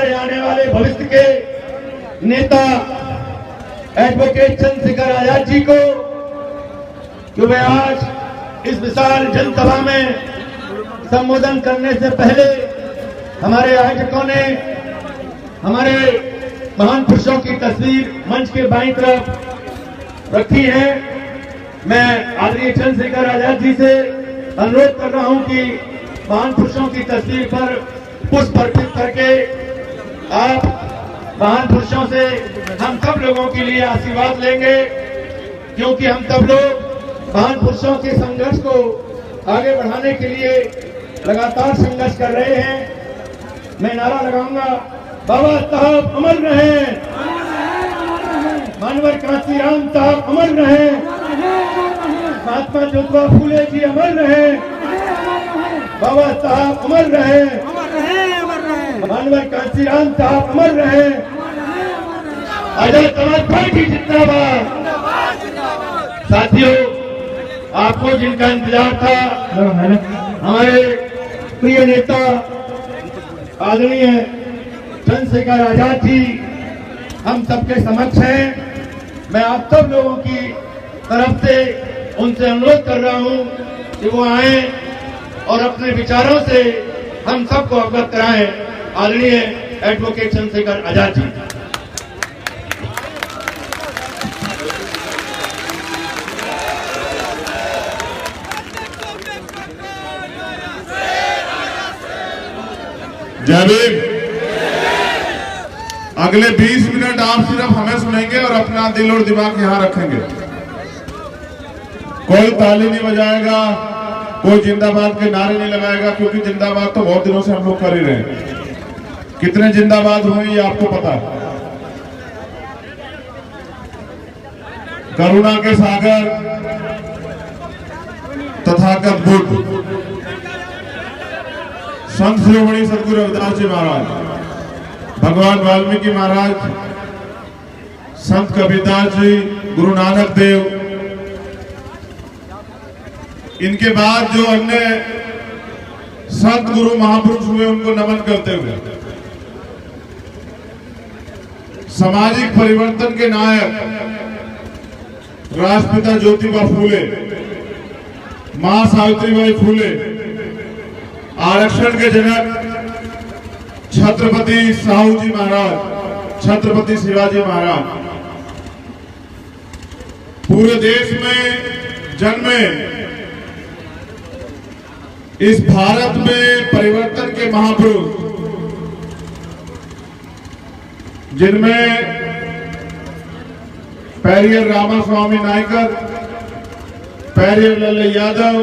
हमारे आने वाले भविष्य के नेता एडवोकेट चंद्रशेखर आजाद जी को कि वे आज इस विशाल जनसभा में संबोधन करने से पहले हमारे आयोजकों ने हमारे महान पुरुषों की तस्वीर मंच के बाईं तरफ रखी है। मैं आदरणीय चंद्रशेखर आजाद जी से अनुरोध कर रहा हूं कि महान पुरुषों की तस्वीर पर पुष्प अर्पित करके आप महान पुरुषों से हम सब लोगों के लिए आशीर्वाद लेंगे, क्योंकि हम सब लोग महान पुरुषों के संघर्ष को आगे बढ़ाने के लिए लगातार संघर्ष कर रहे हैं। मैं नारा लगाऊंगा, बाबा साहब अमर रहें, मानवर कांशीराम साहब अमर रहें, महात्मा ज्योतिबा फूले जी अमर रहें, बाबा साहब अमर रहें, मानवर कांशीराम साहब अमर रहें, आजाद समाज पार्टी जिंदाबाद। साथियों, आपको जिनका इंतजार था, हमारे प्रिय नेता आदरणीय चंद्रशेखर आजाद जी हम सबके समक्ष हैं। मैं आप सब लोगों की तरफ से उनसे अनुरोध कर रहा हूं कि वो आए और अपने विचारों से हम सबको अवगत कराएं। आदरणीय एडवोकेट चंद्रशेखर आजाद जी। जय भीम। अगले 20 मिनट आप सिर्फ हमें सुनेंगे और अपना दिल और दिमाग यहां रखेंगे। कोई ताली नहीं बजाएगा, कोई जिंदाबाद के नारे नहीं लगाएगा, क्योंकि जिंदाबाद तो बहुत दिनों से हम लोग कर ही रहे हैं। कितने जिंदाबाद हुए ये आपको पता है। करुणा के सागर तथागत बुद्ध संत शिरोमणि सदगुरु रविदास जी महाराज, भगवान वाल्मीकि महाराज, संत कबीरदास जी, गुरु नानक देव, इनके बाद जो अन्य संत गुरु महापुरुष हुए उनको नमन करते हुए सामाजिक परिवर्तन के नायक राष्ट्रपिता ज्योतिबा फूले, मां सावित्रीबाई फूले, आरक्षण के जनक छत्रपति साहू जी महाराज, छत्रपति शिवाजी महाराज पूरे देश में जन्मे, इस भारत में परिवर्तन के महापुरुष, जिनमें पेरियर रामास्वामी नायकर, पेरियर लल्ले यादव,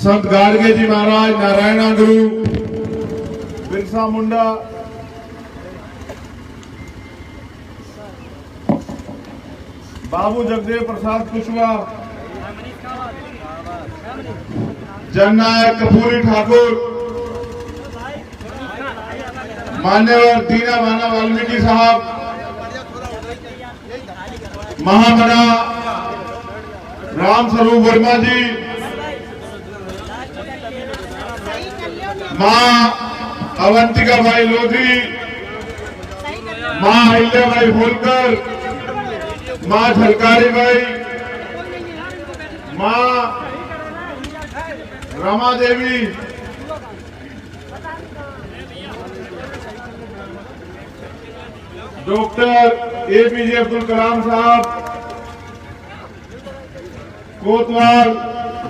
संत गाडगे जी महाराज, नारायणा गुरु, बिरसा मुंडा, बाबू जगदेव प्रसाद कुशवाहा, जननायक कपूरी ठाकुर, मान्यवर दीना माना वाल्मीकि साहब, महामना राम स्वरूप वर्मा जी, मां अवंतिका भाई लोधी, मां अहिल्याबाई होलकर, मां झलकारी बाई, मां रमा देवी, डॉक्टर एपीजे अब्दुल कलाम साहब, कोतवाल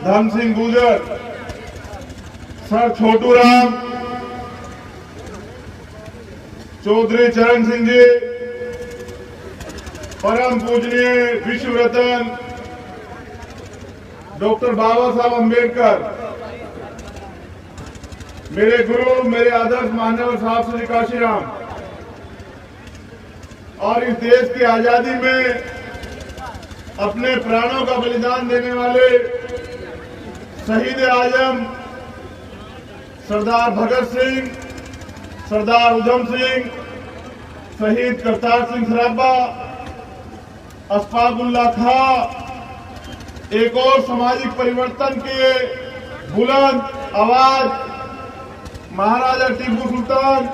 धन सिंह गुजर, सर छोटू राम, चौधरी चरण सिंह जी, परम पूजनीय विश्व रत्न डॉक्टर बाबा साहब अम्बेडकर, मेरे गुरु, मेरे आदर्श मान्यवर साहब श्री काशीराम, और इस देश की आजादी में अपने प्राणों का बलिदान देने वाले शहीद आजम सरदार भगत सिंह, सरदार उधम सिंह, शहीद करतार सिंह सराबा, अशफाकुल्लाह खां, एक और सामाजिक परिवर्तन के बुलंद आवाज महाराजा टीपू सुल्तान,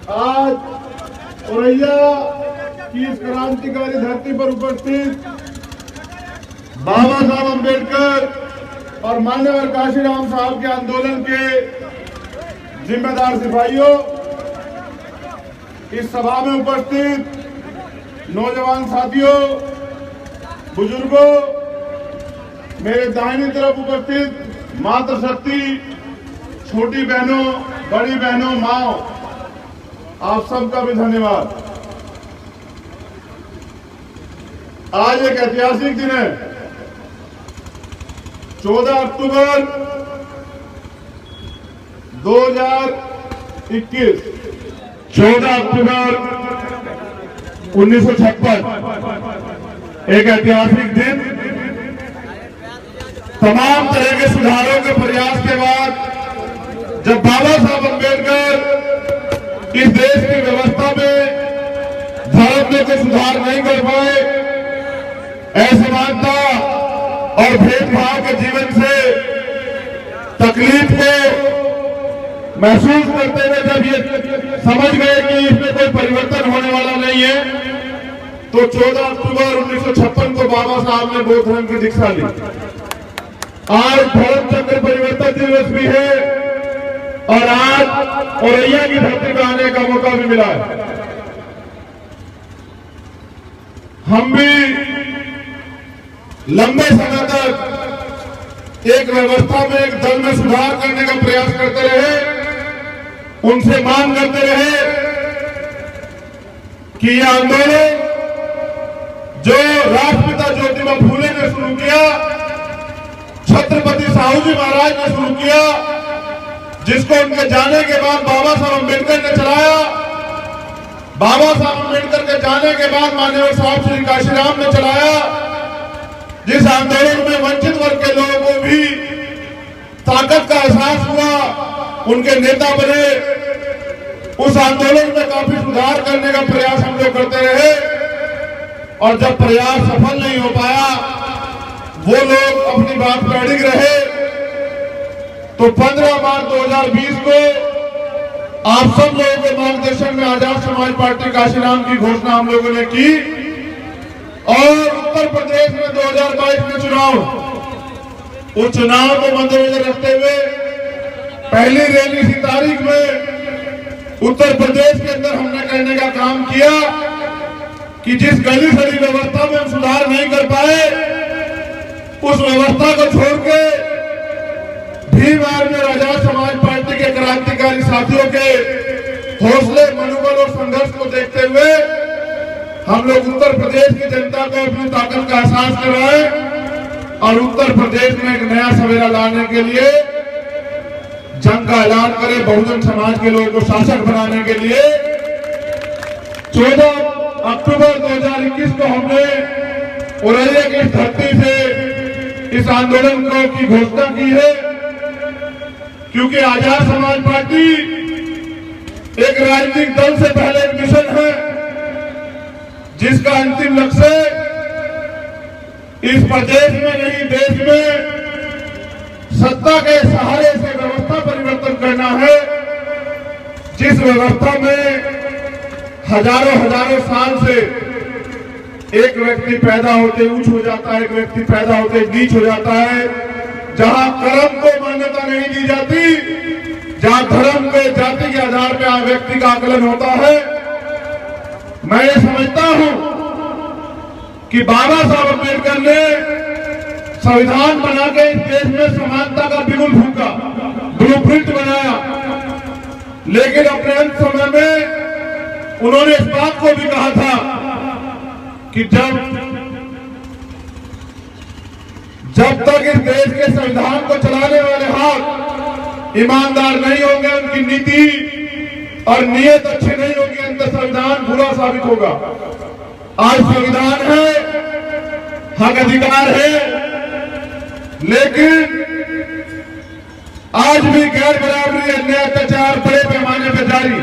आज औरैया की इस क्रांतिकारी धरती पर उपस्थित बाबा साहब अम्बेडकर और मान्यवर काशीराम साहब के आंदोलन के जिम्मेदार सिपाहियों, इस सभा में उपस्थित नौजवान साथियों, बुजुर्गों, मेरे दाहिनी तरफ उपस्थित मातृशक्ति, छोटी बहनों, बड़ी बहनों, माओ, आप सबका भी धन्यवाद। आज एक ऐतिहासिक दिन है, 14 अक्टूबर 2021, 14 अक्टूबर 1956, एक ऐतिहासिक दिन। तमाम तरह के सुधारों के प्रयास के बाद जब बाबा साहब अम्बेडकर इस देश की व्यवस्था में धर्म में कोई सुधार नहीं कर पाए, असमानता और भेदभाव के जीवन से तकलीफ को महसूस करते हुए जब ये समझ गए कि इसमें कोई परिवर्तन होने वाला नहीं है, तो 14 अक्टूबर 1956 को बाबा साहब ने बौद्ध धर्म की दीक्षा ली। आज धर्म चक्र परिवर्तन दिवस भी है और आज औरैया की धरती पर आने का मौका भी मिला है। हम भी लंबे समय तक एक व्यवस्था में, एक दल में सुधार करने का प्रयास करते रहे, उनसे मांग करते रहे कि यह आंदोलन जो राष्ट्रपिता ज्योतिबा फूले ने शुरू किया, छत्रपति साहू जी महाराज ने शुरू किया, जिसको उनके जाने के बाद बाबा साहब अम्बेडकर ने चलाया, बाबा साहब अम्बेडकर के जाने के बाद माननीय साहब श्री काशीराम ने चलाया, जिस आंदोलन में वंचित वर्ग के लोगों को भी ताकत का एहसास हुआ, उनके नेता बने, उस आंदोलन में काफी सुधार करने का प्रयास हम लोग करते रहे। और जब प्रयास सफल नहीं हो पाया, वो लोग अपनी बात पर अड़िग रहे, तो 15 मार्च 2020 को आप सब लोगों के मार्गदर्शन में आजाद समाज पार्टी काशीराम की घोषणा हम लोगों ने की और उत्तर प्रदेश में 2022 में चुनाव, उस चुनाव को मद्देनजर रखते हुए पहली रैली इसी तारीख में उत्तर प्रदेश के अंदर हमने करने का काम किया कि जिस गली सड़ी व्यवस्था में हम सुधार नहीं कर पाए, उस व्यवस्था को छोड़ के भीम आर्मी और आजाद समाज पार्टी के क्रांतिकारी साथियों के हौसले, मनोबल और संघर्ष को देखते हुए हम लोग उत्तर प्रदेश की जनता को अपनी ताकत का एहसास कराए और उत्तर प्रदेश में एक नया सवेरा लाने के लिए जंग का ऐलान करें, बहुजन समाज के लोगों को शासक बनाने के लिए 14 अक्टूबर 2021 को हमने औरैया की धरती से इस आंदोलन की घोषणा की है, क्योंकि आजाद समाज पार्टी एक राजनीतिक दल से पहले एक मिशन है, जिसका अंतिम लक्ष्य इस प्रदेश में नहीं देश में सत्ता के सहारे से व्यवस्था परिवर्तन करना है, जिस व्यवस्था में हजारों साल से एक व्यक्ति पैदा होते ऊंच हो जाता है, एक व्यक्ति पैदा होते नीच हो जाता है, जहां कर्म को मान्यता नहीं दी जाती, जहां धर्म पे, जाति के आधार पर व्यक्ति का आकलन होता है। मैं ये समझता हूं कि बाबा साहब अम्बेडकर ने संविधान बना के इस देश में समानता का बिगुल फूंका, ब्लूप्रिंट बनाया, लेकिन अपने अंत समय में उन्होंने इस बात को भी कहा था कि जब तक इस देश के संविधान को चलाने वाले हाथ ईमानदार नहीं होंगे, उनकी नीति और नियत अच्छी नहीं होगी, अंतर संविधान बुरा साबित होगा। आज संविधान है, हक अधिकार है, लेकिन आज भी गैर बराबरी, अन्याय, अत्याचार बड़े पैमाने पर जारी।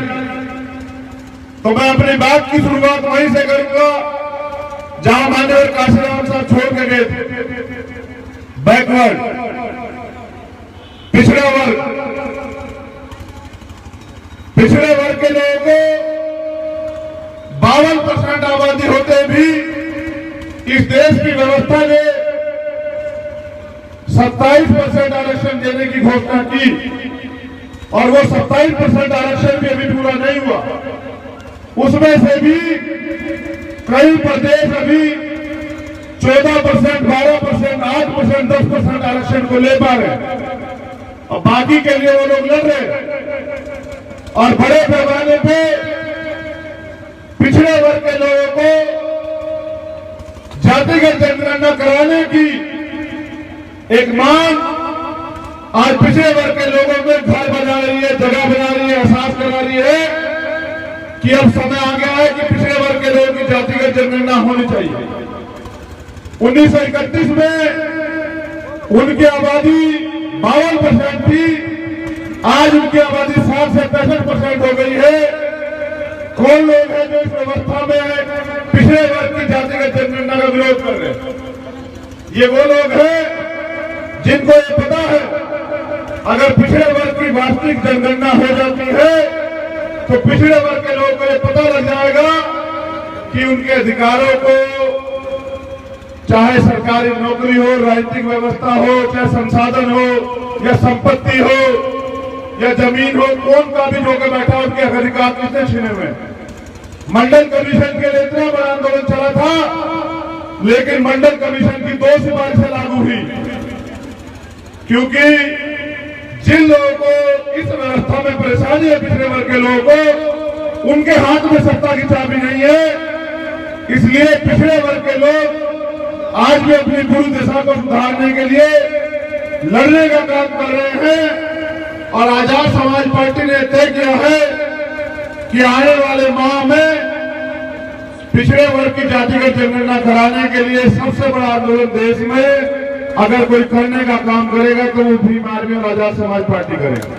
तो मैं अपनी बात की शुरुआत वहीं से करूंगा जहां माननीय काशीराम साहब छोड़ के गए थे। बैकवर्ड, पिछड़ा वर्ग के लोगों को देश की व्यवस्था ने 27% आरक्षण देने की घोषणा की और वो 27% आरक्षण भी अभी पूरा नहीं हुआ। उसमें से भी कई प्रदेश अभी 14%, 12%, 8%, 10% आरक्षण को ले पा रहे और बाकी के लिए वो लोग लड़ रहे। और बड़े पैमाने पे पिछड़े वर्ग के लोगों को जातिगत जनगणना कराने की एक मांग आज पिछड़े वर्ग के लोगों में घर बना रही है, जगह बना रही है, एहसास करा रही है कि अब समय आ गया है कि पिछड़े वर्ग के लोगों की जातिगत जनगणना होनी चाहिए। 1931 में उनकी आबादी 52% थी, आज उनकी आबादी 60 से 65% हो गई है। कौन लोग हैं जो इस व्यवस्था में पिछड़े वर्ग की जातिगत जनगणना का विरोध कर रहे हैं? ये वो लोग हैं जिनको ये पता है अगर पिछड़े वर्ग की वास्तविक जनगणना हो जाती है तो पिछड़े वर्ग के लोगों को ये पता लग जाएगा कि उनके अधिकारों को, चाहे सरकारी नौकरी हो, राजनीतिक व्यवस्था हो, चाहे संसाधन हो या संपत्ति हो या जमीन हो, कौन का भी होकर बैठा उनके अधिकार किसने छीने हुए। मंडल कमीशन के लिए इतना बड़ा आंदोलन चला था, लेकिन मंडल कमीशन की 2 सिफारिशें लागू हुई, क्योंकि जिन लोगों को इस व्यवस्था में परेशानी है, पिछड़े वर्ग के लोगों को, उनके हाथ में सत्ता की चाबी नहीं है। इसलिए पिछड़े वर्ग के लोग आज भी अपनी पूरी दिशा को सुधारने के लिए लड़ने का काम कर रहे हैं और आजाद समाज पार्टी ने तय किया है कि आने वाले माह में पिछड़े वर्ग की जातिगत जनगणना कराने के लिए सबसे बड़ा आंदोलन देश में अगर कोई करने का काम करेगा तो वो भीम आर्मी और आजाद समाज पार्टी करेगा,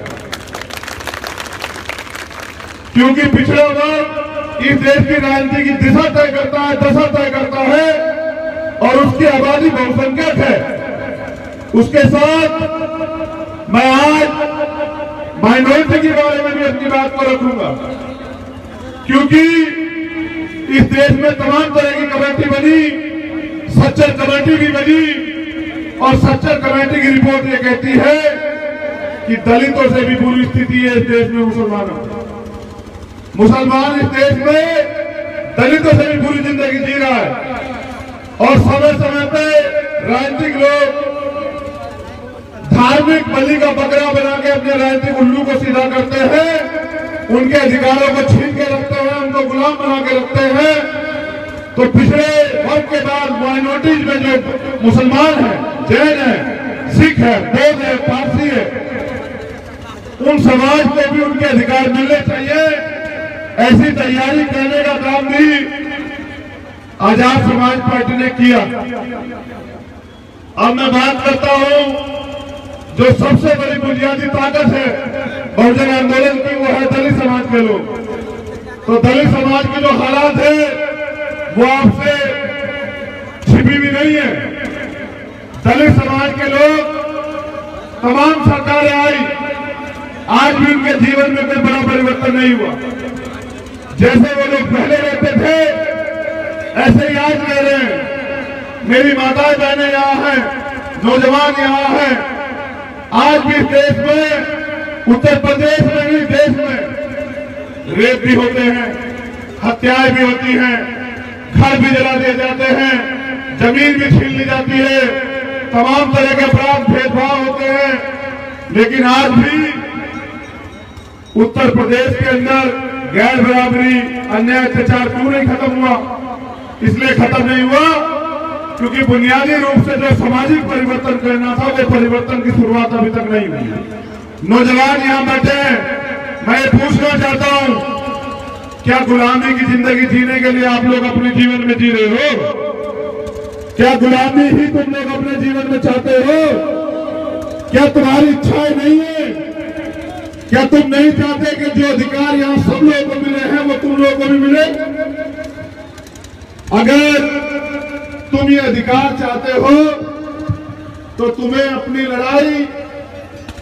क्योंकि पिछड़ा वर्ग इस देश की राजनीति की दिशा तय करता है, दशा तय करता है और उसकी आबादी बहुसंख्यक है। उसके साथ मैं आज माइनॉरिटी के बारे में भी अपनी बात को रखूंगा, क्योंकि इस देश में तमाम तरह की कमेटी बनी, सच्चर कमेटी भी बनी और सच्चर कमेटी की रिपोर्ट ये कहती है कि दलितों से भी बुरी स्थिति है इस देश में। मुसलमान इस देश में दलितों से भी बुरी जिंदगी जी रहा है और समय समय पे राजनीतिक लोग धार्मिक बलि का बकरा बना के अपने राजनीतिक उल्लू को सीधा करते हैं, उनके अधिकारों को छीन के रखते हैं, उनको गुलाम बना के रखते हैं। तो पिछड़े वर्ग के बाद माइनॉरिटीज में जो मुसलमान है, जैन है, सिख है, बौद्ध है, पारसी है, उन समाज को भी उनके अधिकार मिलने चाहिए। ऐसी तैयारी करने का काम भी आजाद समाज पार्टी ने किया। अब मैं बात करता हूं जो सबसे बड़ी बुनियादी ताकत है बहुजन आंदोलन की, वो है दलित समाज के लोग। तो दलित समाज के जो हालात है वो आपसे छिपी भी नहीं है। दलित समाज के लोग, तमाम सरकारें आई, आज भी उनके जीवन में कोई बड़ा परिवर्तन नहीं हुआ। जैसे वो लोग पहले रहते थे ऐसे ही आज रह रहे हैं। मेरी माताएं बहनें यहाँ हैं, नौजवान यहाँ हैं। आज भी इस देश में, उत्तर प्रदेश में भी, देश में रेप भी होते हैं, हत्याएं भी होती हैं, घर भी जला दिए जाते हैं, जमीन भी छीन ली जाती है, तमाम तरह के अपराध, भेदभाव होते हैं। लेकिन आज भी उत्तर प्रदेश के अंदर गैर बराबरी, अन्याय, अत्याचार क्यों नहीं खत्म हुआ? इसलिए खत्म नहीं हुआ क्योंकि बुनियादी रूप से जो सामाजिक परिवर्तन करना था वो परिवर्तन की शुरुआत अभी तक नहीं हुई। नौजवान यहाँ बैठे हैं, मैं ये पूछना चाहता हूँ, क्या गुलामी की जिंदगी जीने के लिए आप लोग अपने जीवन में जी रहे हो? क्या गुलामी ही तुम लोग अपने जीवन में चाहते हो? क्या तुम्हारी इच्छाएं नहीं है? क्या तुम नहीं चाहते कि जो अधिकार यहाँ सब लोगों को मिले हैं वो तुम लोगों को भी मिले? अगर तुम ये अधिकार चाहते हो तो तुम्हें अपनी लड़ाई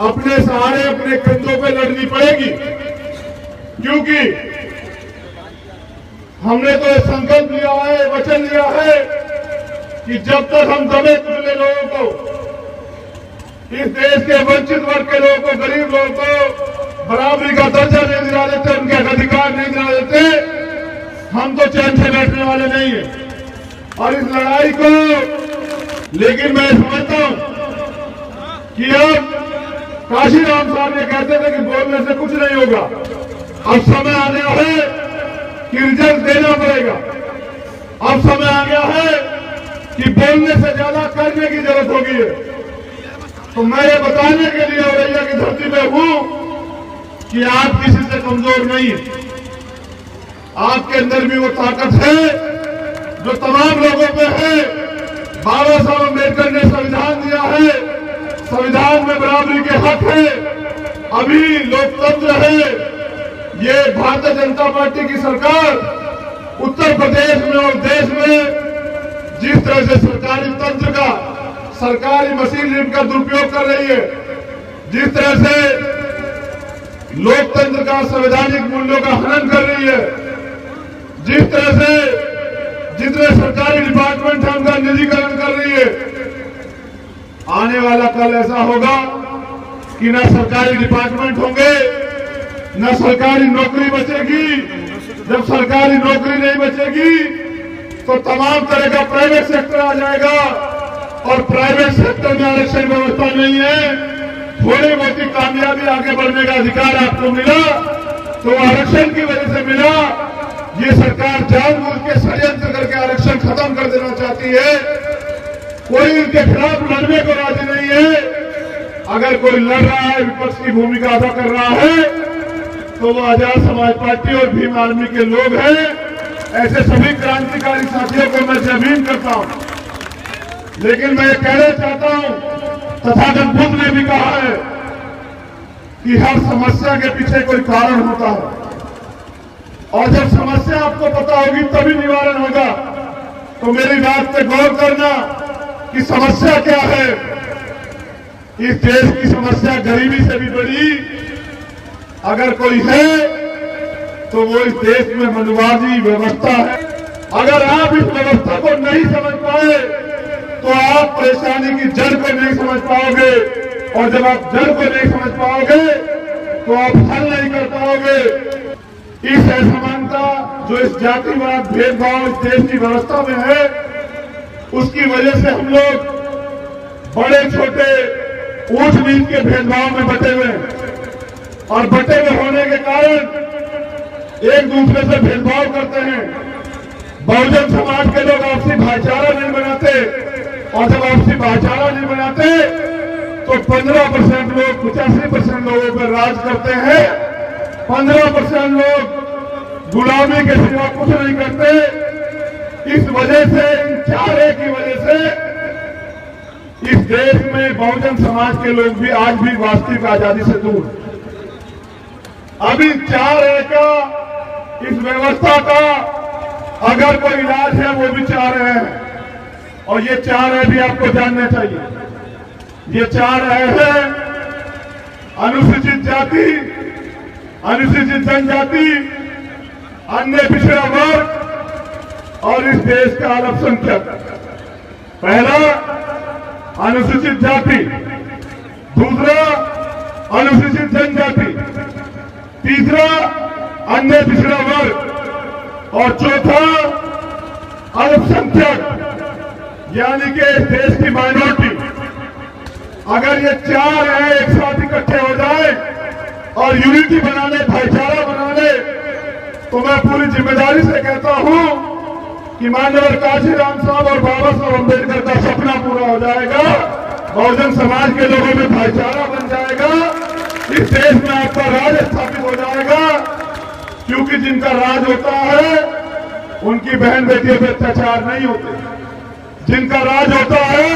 अपने सहारे, अपने कंधों पे लड़नी पड़ेगी, क्योंकि हमने तो संकल्प लिया है, वचन लिया है कि जब तक हम दबे कुचले लोगों को, इस देश के वंचित वर्ग के लोगों को, गरीब लोगों को बराबरी का दर्जा नहीं दिला देते, उनके अधिकार नहीं दिला देते, हम तो चैन से बैठने वाले नहीं है। और इस लड़ाई को, लेकिन मैं समझता हूं कि अब काशीराम साहब ये कहते थे कि बोलने से कुछ नहीं होगा, अब समय आ गया है कि रिजल्ट देना पड़ेगा। अब समय आ गया है कि बोलने से ज्यादा करने की जरूरत होगी है। तो मैं ये बताने के लिए औरैया की धरती में हूं कि आप किसी से कमजोर नहीं है। आपके अंदर भी वो ताकत है जो तमाम लोगों पे है। बाबा साहब अम्बेडकर ने संविधान दिया है, संविधान में बराबरी के हक है, अभी लोकतंत्र है। ये भारतीय जनता पार्टी की सरकार उत्तर प्रदेश में और देश में जिस तरह से सरकारी तंत्र का, सरकारी मशीनरी का दुरुपयोग कर रही है, जिस तरह से लोकतंत्र का, संवैधानिक मूल्यों का हनन कर रही है, जिस तरह से जितने सरकारी डिपार्टमेंट है उनका निजीकरण कर रही है, आने वाला कल ऐसा होगा कि न सरकारी डिपार्टमेंट होंगे, न सरकारी नौकरी बचेगी। जब सरकारी नौकरी नहीं बचेगी तो तमाम तरह का प्राइवेट सेक्टर आ जाएगा, और प्राइवेट सेक्टर में आरक्षण व्यवस्था नहीं है। थोड़ी बहुत कामयाबी, आगे बढ़ने का अधिकार आपको मिला तो आरक्षण की वजह से मिला। ये सरकार जानबूझ के षड्यंत्र करके आरक्षण खत्म कर देना चाहती है। कोई इनके खिलाफ लड़ने को राजी नहीं है। अगर कोई लड़ रहा है, विपक्ष की भूमिका अदा कर रहा है, तो वो आजाद समाज पार्टी और भीम आर्मी के लोग हैं। ऐसे सभी क्रांतिकारी साथियों को मैं जमीन करता हूं। लेकिन मैं ये कहना चाहता हूं, तथागत बुद्ध ने भी कहा है कि हर समस्या के पीछे कोई कारण होता है, और जब समस्या आपको पता होगी तभी निवारण होगा। तो मेरी बात पे गौर करना कि समस्या क्या है। इस देश की समस्या गरीबी से भी बड़ी अगर कोई है तो वो इस देश में मनवादी व्यवस्था है। अगर आप इस व्यवस्था को नहीं समझ पाए तो आप परेशानी की जड़ को नहीं समझ पाओगे, और जब आप जड़ को नहीं समझ पाओगे तो आप हल नहीं कर पाओगे। इस असमानता जो इस जातिवाद, भेदभाव इस देश की व्यवस्था में है, उसकी वजह से हम लोग बड़े छोटे ऊंच नीच के भेदभाव में बटे हुए हैं, और बटे हुए होने के कारण एक दूसरे से भेदभाव करते हैं। बहुजन समाज के लोग आपसी भाईचारा नहीं बनाते, और जब आपसी भाईचारा नहीं बनाते तो 15% लोग 85% लोगों पर राज करते हैं। 15% लोग गुलामी के सिवा कुछ नहीं करते। इस वजह से, इन चारे की वजह से इस देश में बहुजन समाज के लोग भी आज भी वास्तविक आजादी से दूर। अभी 4A का, इस व्यवस्था का अगर कोई इलाज है वो भी 4A है, और ये 4A भी आपको जानना चाहिए। ये 4A है अनुसूचित जाति, अनुसूचित जनजाति, अन्य पिछड़ा वर्ग और इस देश का अल्पसंख्यक। पहला अनुसूचित जाति, दूसरा अनुसूचित जनजाति, तीसरा अन्य पिछड़ा वर्ग, और चौथा अल्पसंख्यक यानी कि इस देश की माइनॉरिटी। अगर ये 4A एक साथ इकट्ठे हो जाए और यूनिटी बना ले, भाईचारा बना ले, तो मैं पूरी जिम्मेदारी से कहता हूं कि माननीय काशीराम साहब और बाबा साहब अम्बेडकर का सपना पूरा हो जाएगा। बहुजन समाज के लोगों में भाईचारा बन जाएगा, इस देश में आपका राज स्थापित हो जाएगा। क्योंकि जिनका राज होता है उनकी बहन बेटियों पर अत्याचार नहीं होते। जिनका राज होता है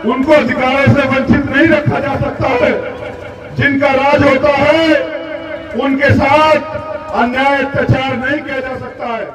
उनको अधिकारों से वंचित नहीं रखा जा सकता है। जिनका राज होता है उनके साथ अन्याय अत्याचार नहीं किया जा सकता है।